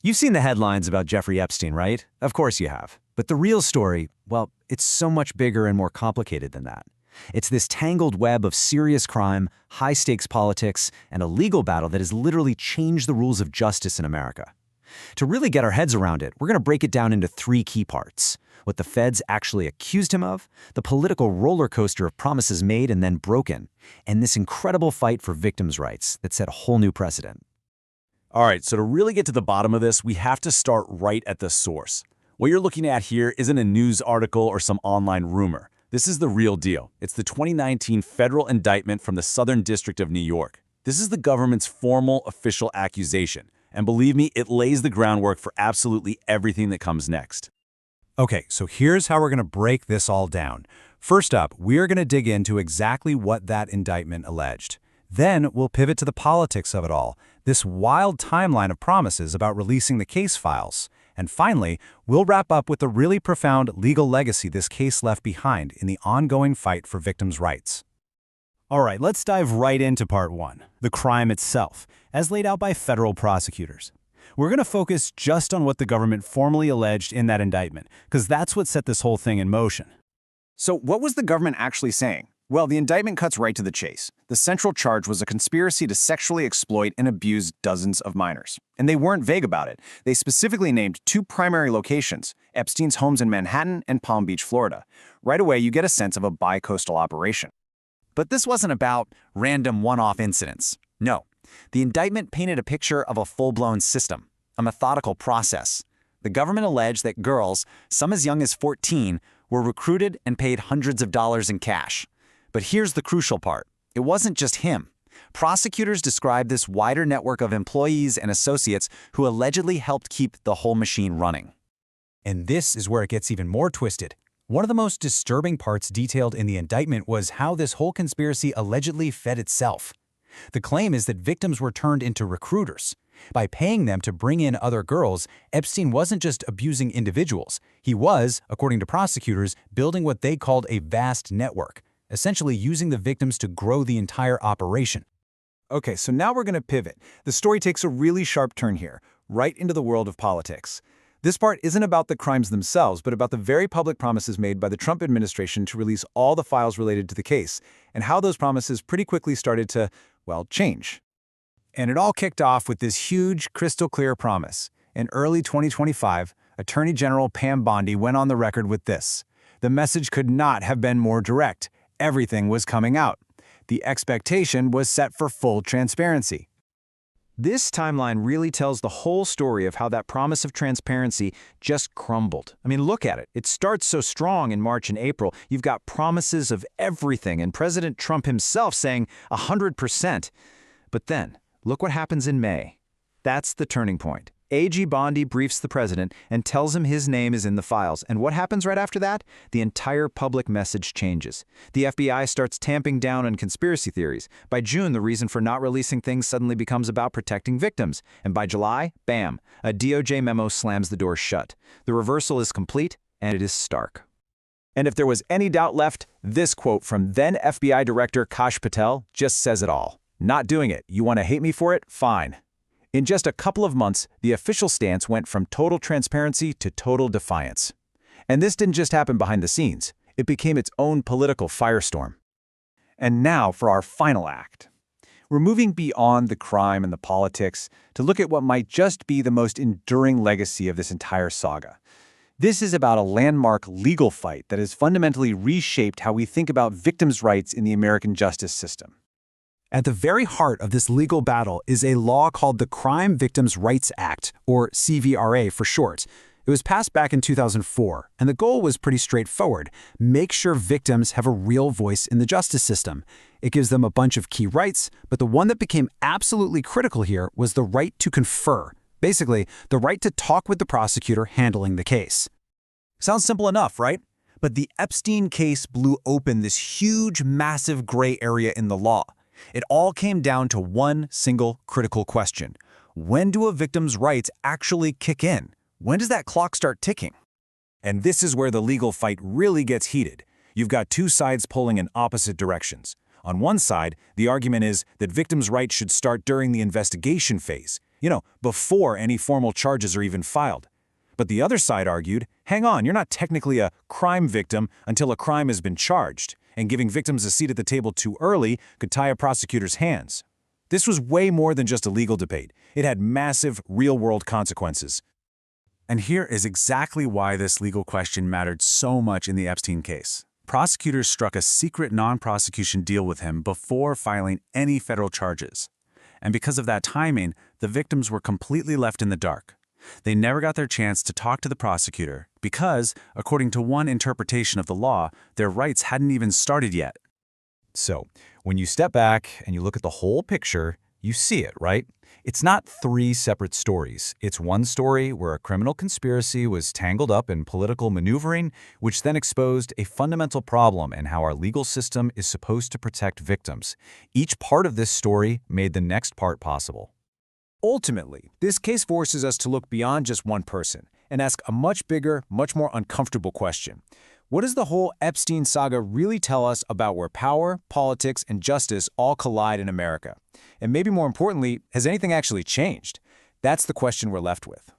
You've seen the headlines about Jeffrey Epstein, right? Of course you have. But the real story, well, it's so much bigger and more complicated than that. It's this tangled web of serious crime, high-stakes politics, and a legal battle that has literally changed the rules of justice in America. To really get our heads around it, we're going to break it down into three key parts: what the feds actually accused him of, the political roller coaster of promises made and then broken, and this incredible fight for victims' rights that set a whole new precedent. All right, so to really get to the bottom of this, we have to start right at the source. What you're looking at here isn't a news article or some online rumor. This is the real deal. It's the 2019 federal indictment from the Southern District of New York. This is the government's formal official accusation. And believe me, it lays the groundwork for absolutely everything that comes next. Okay, so here's how we're going to break this all down. First up, we're going to dig into exactly what that indictment alleged. Then we'll pivot to the politics of it all, this wild timeline of promises about releasing the case files. And finally, we'll wrap up with the really profound legal legacy this case left behind in the ongoing fight for victims' rights. All right, let's dive right into part one, the crime itself, as laid out by federal prosecutors. We're going to focus just on what the government formally alleged in that indictment, because that's what set this whole thing in motion. So what was the government actually saying? Well, the indictment cuts right to the chase. The central charge was a conspiracy to sexually exploit and abuse dozens of minors. And they weren't vague about it. They specifically named two primary locations, Epstein's homes in Manhattan and Palm Beach, Florida. Right away, you get a sense of a bi-coastal operation. But this wasn't about random one-off incidents. No, the indictment painted a picture of a full-blown system, a methodical process. The government alleged that girls, some as young as 14, were recruited and paid hundreds of dollars in cash. But here's the crucial part. It wasn't just him. Prosecutors described this wider network of employees and associates who allegedly helped keep the whole machine running. And this is where it gets even more twisted. One of the most disturbing parts detailed in the indictment was how this whole conspiracy allegedly fed itself. The claim is that victims were turned into recruiters. By paying them to bring in other girls, Epstein wasn't just abusing individuals. He was, according to prosecutors, building what they called a vast network, essentially using the victims to grow the entire operation. Okay, so now we're going to pivot. The story takes a really sharp turn here, right into the world of politics. This part isn't about the crimes themselves, but about the very public promises made by the Trump administration to release all the files related to the case, and how those promises pretty quickly started to, well, change. And it all kicked off with this huge, crystal-clear promise. In early 2025, Attorney General Pam Bondi went on the record with this. The message could not have been more direct. Everything was coming out. The expectation was set for full transparency. This timeline really tells the whole story of how that promise of transparency just crumbled. I mean, look at it. It starts so strong in March and April. You've got promises of everything, and President Trump himself saying 100%. But then, look what happens in May. That's the turning point. AG Bondi briefs the president and tells him his name is in the files. And what happens right after that? The entire public message changes. The FBI starts tamping down on conspiracy theories. By June, the reason for not releasing things suddenly becomes about protecting victims. And by July, bam, a DOJ memo slams the door shut. The reversal is complete, and it is stark. And if there was any doubt left, this quote from then FBI Director Kash Patel just says it all. Not doing it. You want to hate me for it? Fine. In just a couple of months, the official stance went from total transparency to total defiance. And this didn't just happen behind the scenes. It became its own political firestorm. And now for our final act. We're moving beyond the crime and the politics to look at what might just be the most enduring legacy of this entire saga. This is about a landmark legal fight that has fundamentally reshaped how we think about victims' rights in the American justice system. At the very heart of this legal battle is a law called the Crime Victims' Rights Act, or CVRA for short. It was passed back in 2004, and the goal was pretty straightforward: make sure victims have a real voice in the justice system. It gives them a bunch of key rights, but the one that became absolutely critical here was the right to confer. Basically, the right to talk with the prosecutor handling the case. Sounds simple enough, right? But the Epstein case blew open this huge, massive gray area in the law. It all came down to one single critical question. When do a victim's rights actually kick in? When does that clock start ticking? And this is where the legal fight really gets heated. You've got two sides pulling in opposite directions. On one side, the argument is that victims' rights should start during the investigation phase. before any formal charges are even filed. But the other side argued, hang on, you're not technically a crime victim until a crime has been charged, and giving victims a seat at the table too early could tie a prosecutor's hands. This was way more than just a legal debate. It had massive, real-world consequences. And here is exactly why this legal question mattered so much in the Epstein case. Prosecutors struck a secret non-prosecution deal with him before filing any federal charges. And because of that timing, the victims were completely left in the dark. They never got their chance to talk to the prosecutor because, according to one interpretation of the law, their rights hadn't even started yet. So, when you step back and you look at the whole picture, you see it, right? It's not three separate stories. It's one story where a criminal conspiracy was tangled up in political maneuvering, which then exposed a fundamental problem in how our legal system is supposed to protect victims. Each part of this story made the next part possible. Ultimately, this case forces us to look beyond just one person and ask a much bigger, much more uncomfortable question. What does the whole Epstein saga really tell us about where power, politics, and justice all collide in America? And maybe more importantly, has anything actually changed? That's the question we're left with.